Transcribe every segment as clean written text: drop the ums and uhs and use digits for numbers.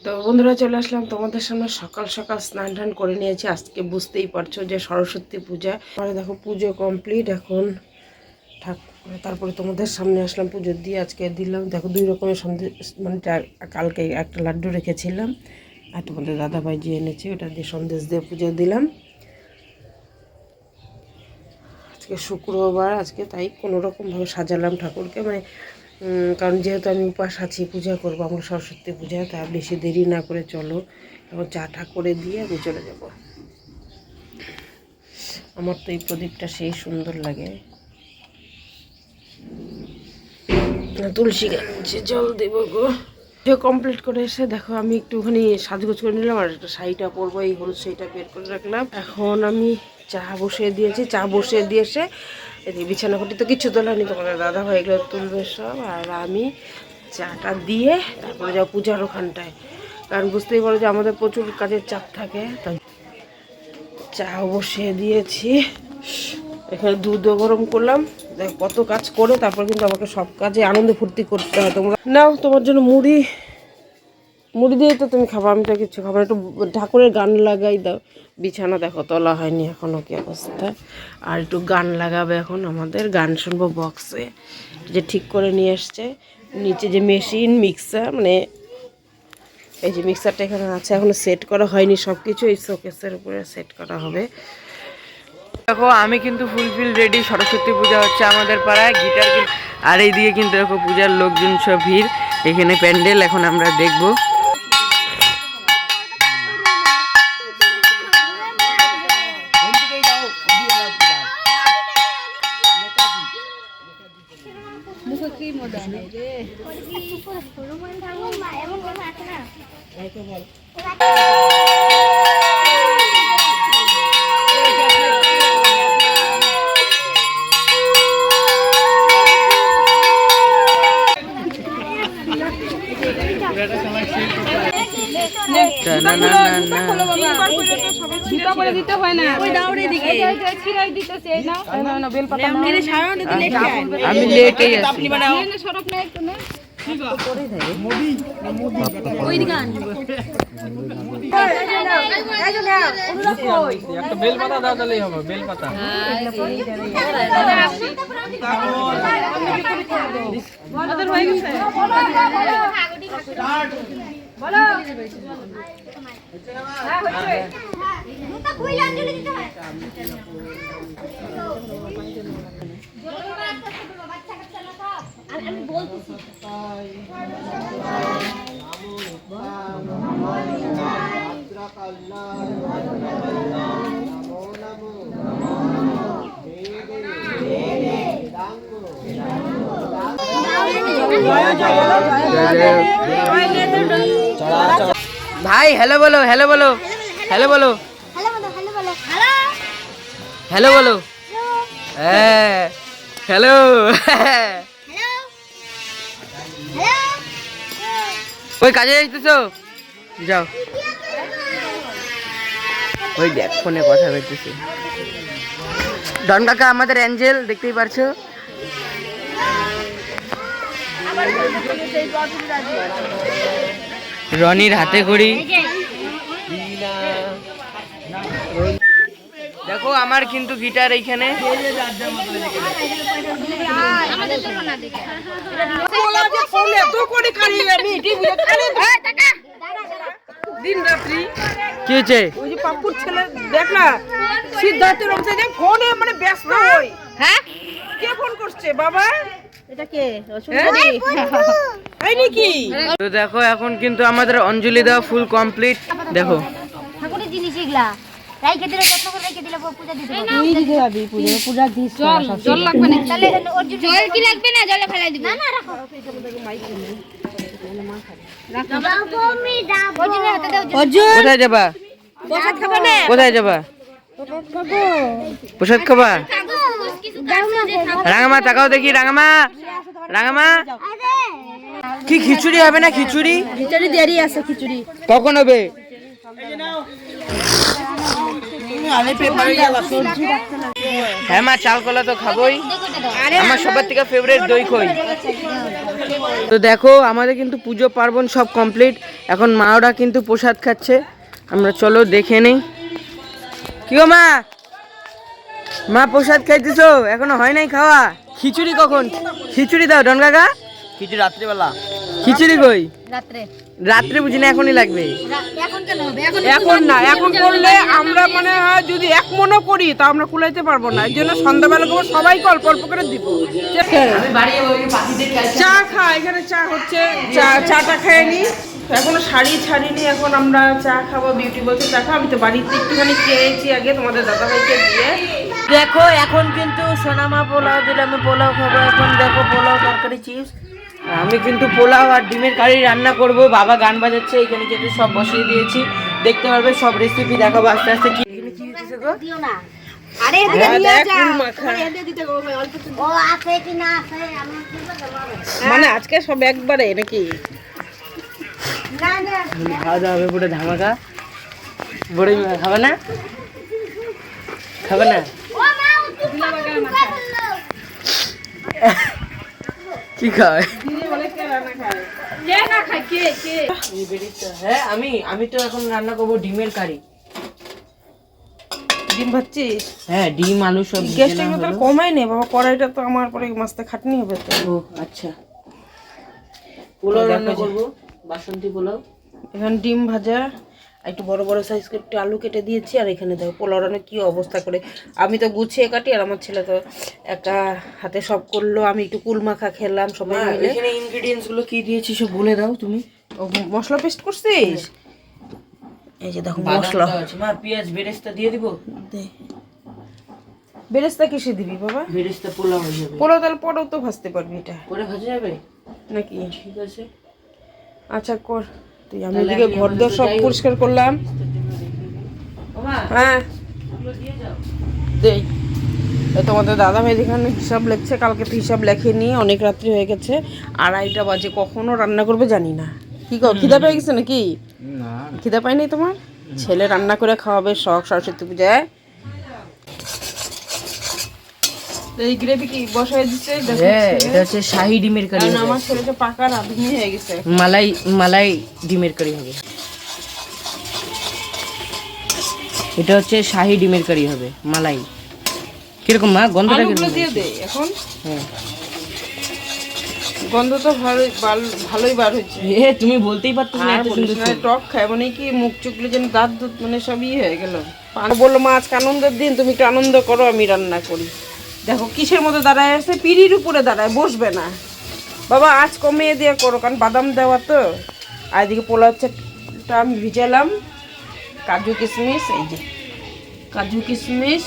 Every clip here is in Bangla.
তো বন্ধুরা চলে আসলাম তোমাদের সামনে। সকাল সকাল স্নান টান করে নিয়েছি। আজকে বুঝতেই পারছো যে সরস্বতী পূজা। পরে দেখো পুজো কমপ্লিট। এখন তারপরে তোমাদের সামনে আসলাম পুজো দিয়ে। আজকে দিলাম দেখো 2 রকমের সন্দেশ, মানে কালকে একটা লাড্ডু রেখেছিলাম আর তোমাদের দাদাভাই যে এনেছে ওটা দিয়ে সন্দেশ দিয়ে পুজো দিলাম। আজকে শুক্রবার, আজকে তাই কোনো রকমভাবে সাজালাম ঠাকুরকে, মানে কারণ যেহেতু আমি উপাস আছি, পূজা করবো আমরা সরস্বতী পূজা, তা বেশি দেরি না করে চলো এখন চা টা করে দিয়ে আমি চলে যাব। আমার তো এই প্রদীপটা সেই সুন্দর লাগে। তুলসী গাছে জল দেবো গো। কমপ্লিট করে এসে দেখো আমি একটুখানি সাজগোজ করে নিলাম আর একটা শাড়িটা পরবো, এই হলুদ শাড়িটা বের করে রাখলাম। এখন আমি চা বসিয়ে দিয়েছি, চা বসিয়ে দিয়ে এসে এদিকে বিছানা খুঁটি তো কিছু তোলানি, তোমাদের দাদা ভাই এগুলো তুলবে সব, আর আমি চাটা দিয়ে তারপরে যাবো পূজার ওখানটায়। কারণ বুঝতেই পারো যে আমাদের প্রচুর কাজের চাপ থাকে, তাই চা বসিয়ে দিয়েছি। এখানে দুধও গরম করলাম। দেখ কত কাজ করে তারপর কিন্তু আমাকে সব কাজে আনন্দ ফুর্তি করতে হয়। তোমরা নাও, তোমার জন্য মুড়ি দিয়ে তো তুমি খাবো, আমি তো কিছু খাবো। একটু ঠাকুরের গান লাগাই দাও। বিছানা দেখো তোলা হয়নি এখনও, কি অবস্থা। আর একটু গান লাগাবে এখন, আমাদের গান শুনবো বক্সে, যে ঠিক করে নিয়ে এসছে। নিচে যে মেশিন মিক্সার, মানে এই যে মিক্সারটা এখানে আছে, এখনো সেট করা হয়নি। সব কিছু এই শোকেসের উপরে সেট করা হবে। দেখো আমি কিন্তু ফুলফিল রেডি। সরস্বতী পূজা হচ্ছে আমাদের পাড়ায়, গিটার আর এইদিকে কিন্তু দেখো পূজার লোকজন সব ভিড়। এখানে প্যান্ডেল এখন আমরা দেখবো। আমি লেটে আছি। একটা বেলপাতা দাও, তাহলেই হবে। বেলপাতা ভাই হ্যালো বলো, হ্যালো বলো, হ্যালো বলো, হ্যালো বলো। হ্যাঁ হ্যালো। ওই কাজে যাইতেছো? যাও। ওই দেখ ফোনে কথা বলতেছে। ডন কাকা আমাদের অ্যাঞ্জেল, দেখতেই পারছো। রনির হাতে ঘড়ি। দেখো আমার কিন্তু গিটার এইখানে। কি হয়েছে? ওই যে পাপ্পুর ছেলে দেখ না, সিদ্ধার্থের যে ফোনে মানে ব্যস্ত হই। হ্যাঁ, কে ফোন করছে বাবা? এটা কে? এই নাকি? তো দেখো এখন কিন্তু আমাদের অঞ্জলি দেওয়া ফুল কমপ্লিট। দেখো ঠাকুরের জিনিস এগুলা রাইখে দিলে, যত্ন করে রাইখে দিলে পূজা দিতে পারবে। তুই দিতে যাবি পূজা দিস। জল লাগবে না, তাহলে জল কি লাগবে না? জলে ফেলাই দিব। না না রাখো। কোথায় যাবা? প্রসাদ খাবে না? কোথায় যাবা? প্রসাদ খাবা? রাঙামা তাকাও দেখি। রাঙামা, রাঙামা কি খিচুড়ি হবে না? খিচুড়ি খিচুড়ি দেরি আছে। খিচুড়ি কখন হবে? হ্যাঁ মা, চাল কলা তো খাবোই, আমার সবার থেকে ফেভারিট দই খই। তো দেখো আমাদের কিন্তু পুজো পার্বণ সব কমপ্লিট, এখন মা ওরা কিন্তু প্রসাদ খাচ্ছে, আমরা চলো দেখে নেই। কি গো মা, মা প্রসাদ খাইতেছো? এখনো হয় নাই খাওয়া? খিচুড়ি কখন? খিচুড়ি দাও ডন কাকা। খিচুড়ি রাত্রিবেলা। খিচুড়ি কই? রাত্রে রাত্রে বুঝি না, এখনই লাগবে। এখন কেন হবে? এখন না, এখন করলে আমরা মানে হয় যদি এক মনও করি তা আমরা কুলাইতে পারবো না, এই জন্য সন্ধ্যাবেলা করবো, সবাইকে অল্প অল্প করে দিব। চা খা, এখানে চা হচ্ছে, চাটা খেয়ে নি, এখনো শাড়ি ছাড়িনি, এখন আমরা চা খাবো। বিউটি বলছে চা খাও, আমি তো বাড়িতে একটুখানি খেয়েছি আগে তোমাদের দাদাভাইকে দিয়ে। দেখো এখন কিন্তু সোনামা পোলাও দিলে, আমি পোলাও খাবো এখন। দেখো পোলাও, তরকারি, চিপস। আমি কিন্তু পোলাও আর ডিমের কারি রান্না করব। বাবা গান বাজাচ্ছে, এখানে কিন্তু সব বসিয়ে দিয়েছি, দেখতে পারবে সব রেসিপি দেখাবো আস্তে আস্তে। কি হচ্ছে গো? দিও না। আরে এদিকে হ্যাঁ, নিয়ে দেখ, যা। কুল মাখা। ও আছে কি না আছে আমি কি বলবো? মানে আজকে সব একবারে নাকি? না না খাওয়া দাওয়া হবে পুরো ধামাকা। বড়ি খাবে না? খাবে না? ও মা উঠু কি খায়? হ্যাঁ আমি তো এখন রান্না করবো ডিমের কারি। ডিম ভাজছিস? হ্যাঁ, ডিম আলু সব গ্যাসটা একটু তাহলে কমাই নে বাবা, কড়াইটা তো আমার পরে মাছটা খাটনি হবে তো। ও আচ্ছা, পোলাও রান্না করবো, বাসন্তী পোলাও। এখানে ডিম ভাজা, একটু বড় বড় সাইজ করে একটু আলু কেটে দিয়েছি, আর এখানে দেখো পোলাও রান্না কি অবস্থা করে। আমি তো গুছিয়ে কাটি, আর আমার ছেলে তো একটা হাতে সব করলো, আমি একটু কুল মাখা খেলাম সবাই মিলে। এখানে ইনগ্রেডিয়েন্টস গুলো কি দিয়েছি সব বলে দাও তুমি। ও, মশলা পেস্ট করছিস? এই যে দেখো মশলা। মা পেঁয়াজ বেরেস্তা দিয়ে দিব। দে, বেরেস্তা কিসে দিবি বাবা? বেরেস্তা পোলাও হয়ে যাবে। পোলাও তাহলে পরেও তো ভাজতে পারবি এটা পরে ভাজা যাবে নাকি? ঠিক আছে। আচ্ছা কর তুই, আমি এদিকে ঘর দর সব পরিষ্কার করলাম। হ্যাঁ দেই। তোমাদের দাদা ভাই যেখানে হিসাব লেখছে, কালকে তো হিসাব লেখেনি, অনেক রাত্রি হয়ে গেছে, 2:30টা বাজে, কখনো রান্না করবে জানি না। কি কর, খিদা পেয়ে গেছে নাকি? খিদা পায়নি তোমার? ছেলে রান্না করে খাওয়াবে শখ সরস্বতী পূজায়। এই গ্রেভি কি বসায় দিচ্ছে? হ্যাঁ, এটা হচ্ছে শাহী ডিমের কারি। কারণ আমার ছেলেটা পাকা রাঁধুনি হয়ে গেছে। মালাই মালাই ডিমের কারি হবে। এটা হচ্ছে শাহী ডিমের কারি হবে, মালাই। কিরকম মা, গন্ধটা আলুগুলো কিরকম? দিয়ে দে এখন। হ্যাঁ, গন্ধ তো ভালোই বার হয়েছে। তুমি বলতেই পারতো না আর এত বলিস সুন্দর। না, টক খায় মানে কি, মুখ চুকলে যেন দাঁত দুধ মানে সবই হয়ে গেল। বললো মা আজকে আনন্দের দিন, তুমি একটু আনন্দ করো, আমি রান্না করি। দেখো কিসের মধ্যে দাঁড়ায় আছে, পিড়ির উপরে দাঁড়ায়, বসবে না। বাবা আজ কমিয়ে দিয়ে করো, কারণ বাদাম দেওয়া তো। আর এদিকে পোলাও চালটা আমি ভিজালাম, কাজু কিশমিশ, এই যে কাজু কিশমিশ,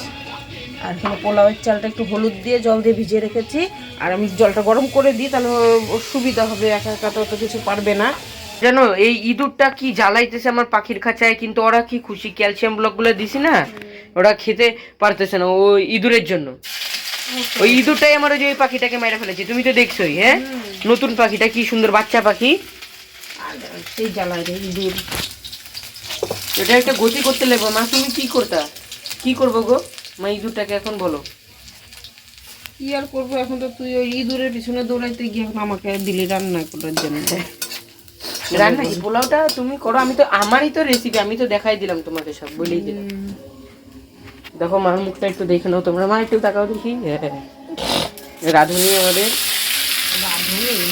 আর এখানে পোলাওয়ের চালটা একটু হলুদ দিয়ে জল দিয়ে ভিজিয়ে রেখেছি। আর আমি জলটা গরম করে দিই, তাহলে ওর সুবিধা হবে, একা একা তো অত কিছু পারবে না। জানো এই ইঁদুরটা কি জ্বালাইতেছে আমার পাখির খাঁচায়, কিন্তু ওরা কি খুশি, ক্যালসিয়াম ব্লক গুলো দিছি না, ওরা খেতে পারতেছে না ওই ইঁদুরের জন্য। ওই ইঁদুরটাই আমার ওই যে ওই পাখিটাকে মেরে ফেলেছে, তুমি তো দেখছোই। হ্যাঁ, নতুন পাখিটা কি সুন্দর বাচ্চা পাখি। সেই জ্বালায় রে ইঁদুর। এটা একটা গতি করতে লাগবো। মা তুমি কি করতা, কি করবো গো মা ইঁদুরটাকে এখন বলো? কি আর করবো, এখন তো তুই ওই ইঁদুরের পিছনে দৌড়াইতে গিয়ে এখন আমাকে দিলি রান্না করার জন্য। রান্না কি, পোলাওটা তুমি করো, আমি তো আমারই তো রেসিপি, আমি তো দেখাই দিলাম তোমাকে, সব বলেই দিলাম। দেখো মার মুখটা একটু দেখে নাও তোমরা, মা একটু তাকাও দেখি। হ্যাঁ, রাঁধুনি আমাদের।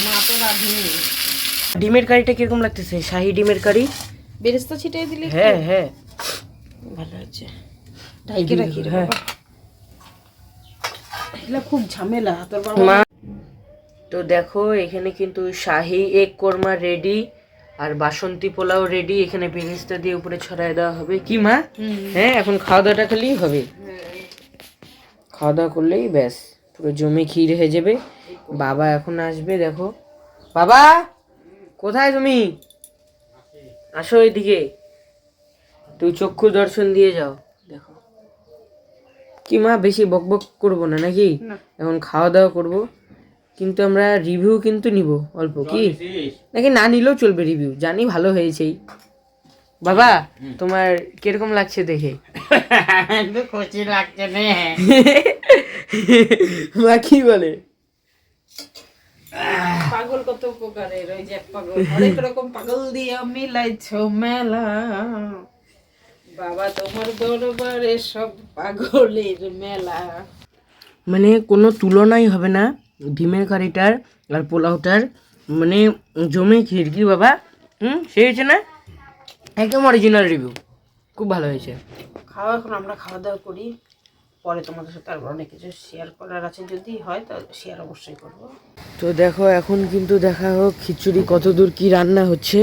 মা তো রাঁধুনি। ডিমের কারিটা কিরকম লাগতেছে, শাহী ডিমের কারি? বেরেস্তা ছিটিয়ে দিলি? হ্যাঁ হ্যাঁ, ভালো হয়েছে। ঢাইকে রাখি রে হ্যাঁ। বাবা। এগুলা খুব ঝামেলা তোর বাবা। মা তো দেখো এখানে কিন্তু শাহী এগ কোরমা রেডি, আর বাসন্তী পোলাও রেডি। এখানে বেরেস্তা দিয়ে উপরে ছড়ায় দেওয়া হবে। কি মা? হ্যাঁ, এখন খাওয়া দাওয়াটা খালি হবে, খাওয়া দাওয়া করলেই ব্যাস পুরো জমে ক্ষীর হয়ে যাবে। বাবা এখন আসবে। দেখো বাবা, কোথায় তুমি? আসো এদিকে, তুই চক্ষু দর্শন দিয়ে যাও। দেখো কি মা, বেশি বকবক করবো না নাকি? এখন খাওয়া দাওয়া করবো, কিন্তু আমরা রিভিউ কিন্তু নিব অল্প, কি নাকি না নিলেও চলবে রিভিউ, জানি ভালো হয়েছেই। বাবা তোমার কিরকম লাগছে দেখে? একটু খুশি লাগছে রে। মা কি বলে? পাগল কত উপকারের, ওই যে এক পাগল অনেক রকম পাগল দিয়ে মিলাইছো মেলা, বাবা তোমার দরবারে সব পাগলের মেলা। মানে কোনো তুলনাই হবে না ডিমের কারিটার আর পোলাওটার, মানে জমে ক্ষীর কি বাবা। সেই হয়েছে না, একদম অরিজিনাল রিভিউ, খুব ভালো হয়েছে। এখন আমরা খাওয়া দাওয়া করি, পরে তোমাদের সাথে আর অনেক কিছু শেয়ার করার আছে, যদি হয় তাহলে শেয়ার অবশ্যই করব। তো দেখো এখন কিন্তু দেখা হোক খিচুড়ি কতদূর কি রান্না হচ্ছে,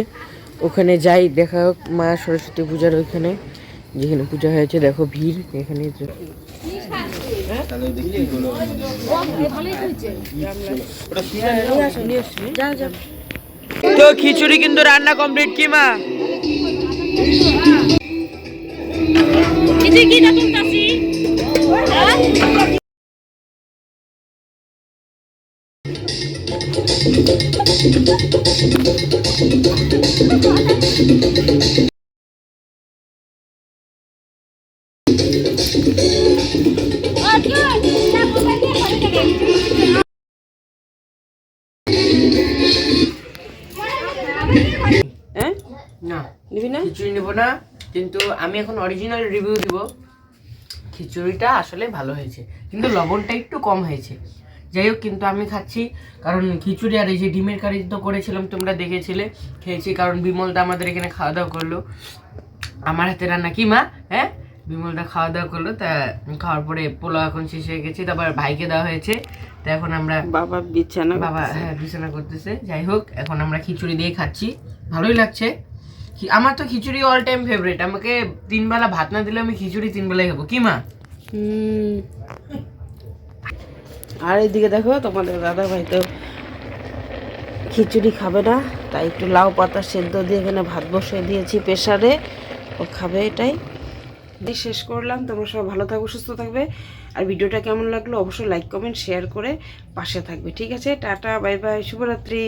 ওখানে যাই দেখা হোক। মা সরস্বতী পূজার ওইখানে যেখানে পূজা হয়েছে, দেখো ভিড় এখানে। তো খিচুড়ি কিন্তু রান্না কমপ্লিট কি মা? হ্যাঁ না নিবি না? খিচুড়ি নেব না, কিন্তু আমি এখন অরিজিনাল রিভিউ দিব। খিচুড়িটা আসলে ভালো হয়েছে, কিন্তু লবণটা একটু কম হয়েছে। যাই হোক, কিন্তু আমি খাচ্ছি কারণ খিচুড়ি আর এই যে ডিমের কারি তো করেছিলাম, তোমরা দেখেছিলে, খেয়েছি কারণ বিমলদা আমাদের এখানে খাওয়া দাওয়া করলো আমার হাতে রান্না। কি মা? হ্যাঁ, বিমলদা খাওয়া দাওয়া করলো, তা খাওয়ার পরে পোলাও এখন শেষ হয়ে গেছে, তারপর ভাইকে দেওয়া হয়েছে। তো এখন আমরা বাবা বিছানা বাবা হ্যাঁ বিছানা করতেছে। যাই হোক, এখন আমরা খিচুড়ি দিয়ে খাচ্ছি, ভালোই লাগছে। আমার তো খিচুড়ি অল টাইম ফেভারিট, আমাকে 3 বেলা ভাত না দিলে আমি খিচুড়ি 3 বেলাই খাবো। কি মা? আর এইদিকে দেখো তোমাদের দাদা ভাই তো খিচুড়ি খাবে না, তাই একটু লাউ পাতা সেদ্ধ দিয়ে এখানে ভাত বসিয়ে দিয়েছি প্রেসারে, ও খাবে এটাই। দিয়ে শেষ করলাম। তোমরা সব ভালো থাকবে, সুস্থ থাকবে, আর ভিডিওটা কেমন লাগলো অবশ্যই লাইক কমেন্ট শেয়ার করে পাশে থাকবে। ঠিক আছে, টাটা, বাই বাই, শুভরাত্রি।